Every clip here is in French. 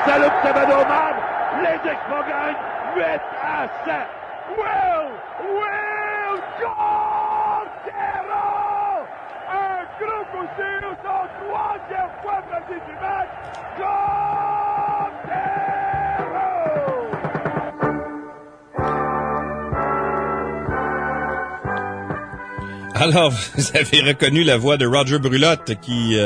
Salut Sabado-Man, les Expos gagnent 8-7. Will Cordero! Un gros coup sûr, son troisième fois parti du match. Cordero! Alors, vous avez reconnu la voix de Roger Brulotte qui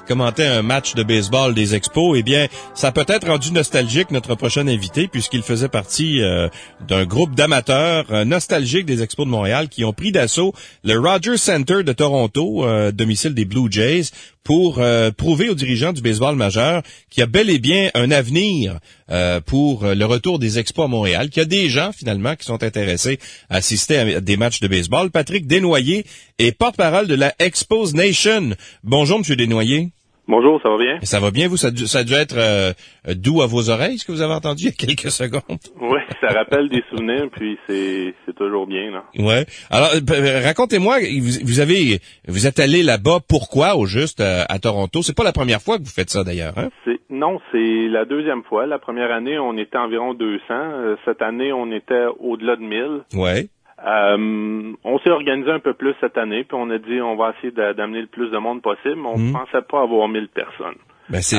commentait un match de baseball des Expos. Eh bien, ça a peut-être rendu nostalgique notre prochain invité puisqu'il faisait partie d'un groupe d'amateurs nostalgiques des Expos de Montréal qui ont pris d'assaut le Rogers Center de Toronto, domicile des Blue Jays, pour prouver aux dirigeants du baseball majeur qu'il y a bel et bien un avenir pour le retour des Expos à Montréal, qu'il y a des gens, finalement, qui sont intéressés à assister à des matchs de baseball. Patrick Desnoyers est porte-parole de la Expos Nation. Bonjour, Monsieur Desnoyers. Bonjour, ça va bien? Ça va bien, vous? Ça a dû être doux à vos oreilres, ce que vous avez entendu il y a quelques secondes. Oui, ça rappelle des souvenirs, puis c'est toujours bien, là. Ouais. Alors, racontez-moi, vous êtes allé là-bas, pourquoi, au juste, à Toronto? C'est pas la première fois que vous faites ça, d'ailleurs, hein? Non, c'est la deuxième fois. La première année, on était environ 200. Cette année, on était au-delà de 1000. Ouais. On s'est organisé un peu plus cette année, puis on a dit on va essayer d'amener le plus de monde possible, mais on pensait pas avoir 1000 personnes. Ben c'est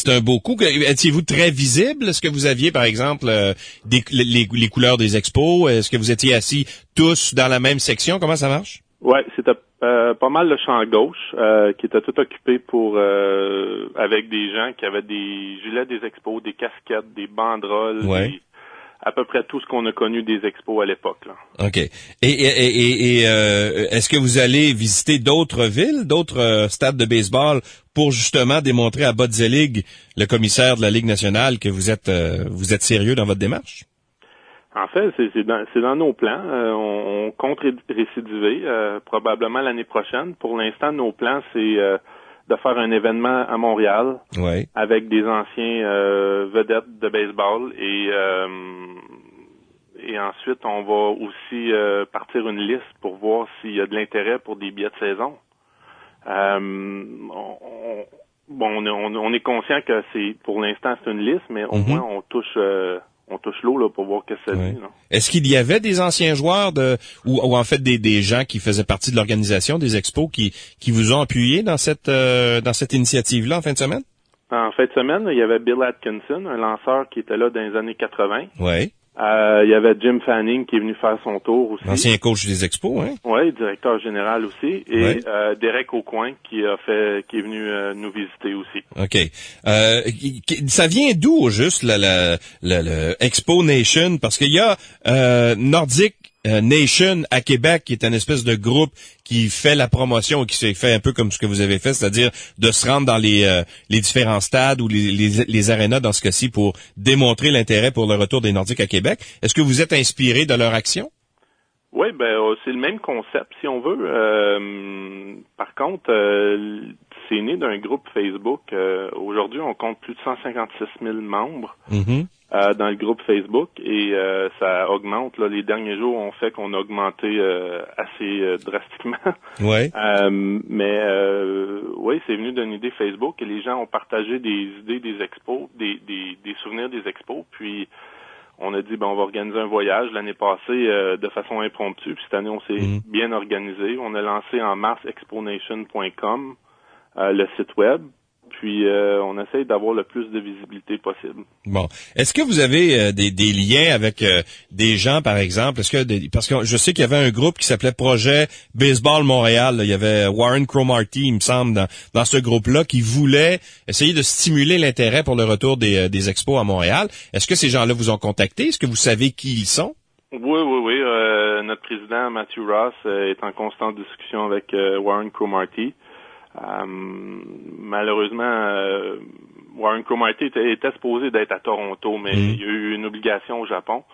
un beau coup. Étiez-vous très visible? Est-ce que vous aviez, par exemple, les couleurs des expos? Est-ce que vous étiez assis tous dans la même section? Comment ça marche? Ouais, c'était pas mal le champ gauche qui était tout occupé avec des gens qui avaient des gilets des expos, des casquettes, des banderoles, ouais. À peu près tout ce qu'on a connu des expos à l'époque, là. OK. Et est-ce que vous allez visiter d'autres villes, d'autres stades de baseball pour justement démontrer à Bud Selig, le commissaire de la Ligue nationale, que vous êtes sérieux dans votre démarche? En fait, c'est dans nos plans. On compte récidiver probablement l'année prochaine. Pour l'instant, nos plans, c'est de faire un événement à Montréal, ouais. Avec des anciens vedettes de baseball et ensuite on va aussi partir une liste pour voir s'il y a de l'intérêt pour des billets de saison. On est conscient que pour l'instant c'est une liste, mais au moins on touche l'eau là pour voir ce que ça dit. Là. Est-ce qu'il y avait des anciens joueurs ou en fait des gens qui faisaient partie de l'organisation des expos qui vous ont appuyé dans cette initiative-là en fin de semaine? En fin de semaine, il y avait Bill Atkinson, un lanceur qui était là dans les années 80. Oui. Il y avait Jim Fanning qui est venu faire son tour aussi. Ancien coach des expos, hein? Oui, directeur général aussi. Et Derek Aucoin qui est venu nous visiter aussi. OK. Ça vient d'où au juste le Expo Nation? Parce qu'il y a Nordic Nation à Québec, qui est une espèce de groupe qui fait la promotion, qui s'est fait un peu comme ce que vous avez fait, c'est-à-dire de se rendre dans les différents stades ou les arénas dans ce cas-ci pour démontrer l'intérêt pour le retour des Nordiques à Québec. Est-ce que vous êtes inspiré de leur action? Oui, c'est le même concept, si on veut. Par contre, c'est né d'un groupe Facebook. Aujourd'hui, on compte plus de 156 000 membres. Mm-hmm. Dans le groupe Facebook et ça augmente. Là, les derniers jours ont fait qu'on a augmenté assez drastiquement. Ouais. Oui, c'est venu d'une idée Facebook et les gens ont partagé des idées des expos, des souvenirs des expos. Puis on a dit on va organiser un voyage l'année passée de façon impromptue. Puis cette année on s'est bien organisé. On a lancé en mars exponation.com le site web. Puis on essaye d'avoir le plus de visibilité possible. Bon, est-ce que vous avez des liens avec des gens, par exemple? Parce que je sais qu'il y avait un groupe qui s'appelait Projet Baseball Montréal. Là. Il y avait Warren Cromartie, il me semble, dans ce groupe-là, qui voulait essayer de stimuler l'intérêt pour le retour des expos à Montréal. Est-ce que ces gens-là vous ont contacté? Est-ce que vous savez qui ils sont? Oui. Notre président, Matthew Ross, est en constante discussion avec Warren Cromartie. Malheureusement, Warren Cromartie était supposé d'être à Toronto, mais il y a eu une obligation au Japon.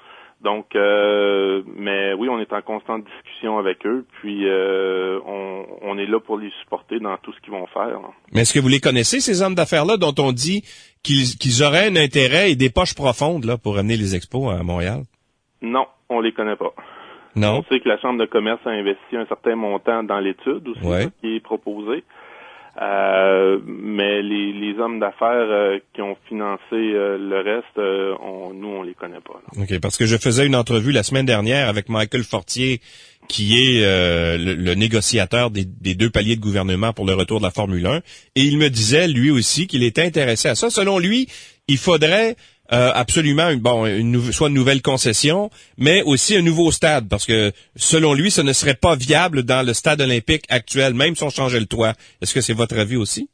Donc, mais oui, on est en constante discussion avec eux, puis on est là pour les supporter dans tout ce qu'ils vont faire. Là. Mais est-ce que vous les connaissez, ces hommes d'affaires-là, dont on dit qu'ils auraient un intérêt et des poches profondes là pour amener les expos à Montréal? Non, on les connaît pas. Non. On sait que la Chambre de commerce a investi un certain montant dans l'étude aussi qui est proposée. Mais les hommes d'affaires qui ont financé le reste, nous, on les connaît pas. Là. OK, parce que je faisais une entrevue la semaine dernière avec Michael Fortier, qui est le négociateur des deux paliers de gouvernement pour le retour de la Formule 1, et il me disait, lui aussi, qu'il était intéressé à ça. Selon lui, il faudrait absolument soit une nouvelle concession, mais aussi un nouveau stade, parce que selon lui, ce ne serait pas viable dans le stade olympique actuel, même si on changeait le toit. Est-ce que c'est votre avis aussi?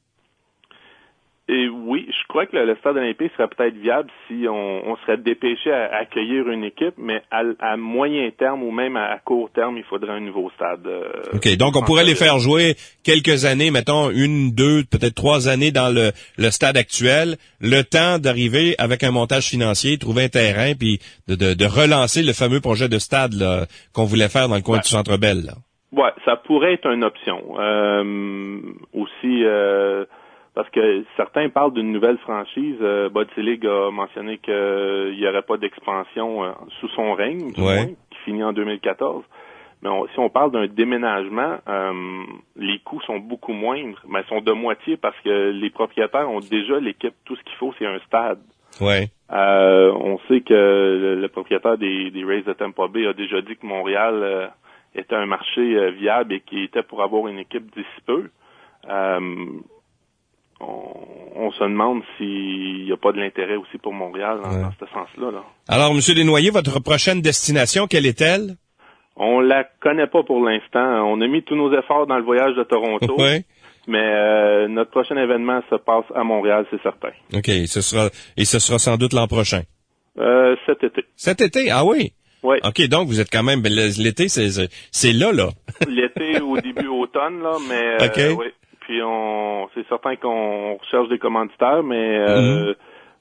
Et oui, je crois que le stade olympique serait peut-être viable si on serait dépêché à accueillir une équipe, mais à moyen terme ou même à court terme, il faudrait un nouveau stade. OK, donc on pourrait les faire jouer quelques années, mettons 1, 2, peut-être 3 années dans le stade actuel, le temps d'arriver avec un montage financier, trouver un terrain, puis de relancer le fameux projet de stade là, qu'on voulait faire dans le coin du Centre Bell. Là. Ouais, ça pourrait être une option. Aussi... Parce que certains parlent d'une nouvelle franchise. Bud Selig a mentionné qu'il n'y aurait pas d'expansion sous son règne, du moins, qui finit en 2014. Mais si on parle d'un déménagement, les coûts sont beaucoup moindres, mais ils sont de moitié parce que les propriétaires ont déjà l'équipe. Tout ce qu'il faut, c'est un stade. Ouais. On sait que le propriétaire des Rays de Tampa Bay a déjà dit que Montréal était un marché viable et qu'il était pour avoir une équipe d'ici peu. On se demande s'il n'y a pas de l'intérêt aussi pour Montréal dans ce sens-là. Là. Alors, M. Desnoyers, votre prochaine destination, quelle est-elle? On la connaît pas pour l'instant. On a mis tous nos efforts dans le voyage de Toronto. Oui. Mais notre prochain événement se passe à Montréal, c'est certain. OK. Ce sera sans doute l'an prochain. Cet été. Cet été? Ah oui? Oui. OK, donc vous êtes quand même... L'été, c'est là. L'été au début automne, là, mais OK. oui. Puis c'est certain qu'on recherche des commanditaires, mais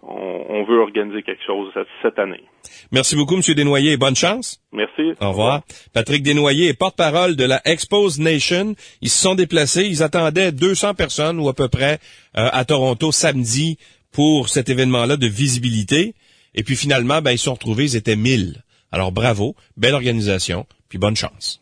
on veut organiser quelque chose cette année. Merci beaucoup, M. Desnoyers, et bonne chance. Merci. Au revoir. Patrick Desnoyers est porte-parole de la Expose Nation. Ils se sont déplacés. Ils attendaient 200 personnes ou à peu près à Toronto samedi pour cet événement-là de visibilité. Et puis finalement, ils se sont retrouvés, ils étaient 1000. Alors bravo, belle organisation, puis bonne chance.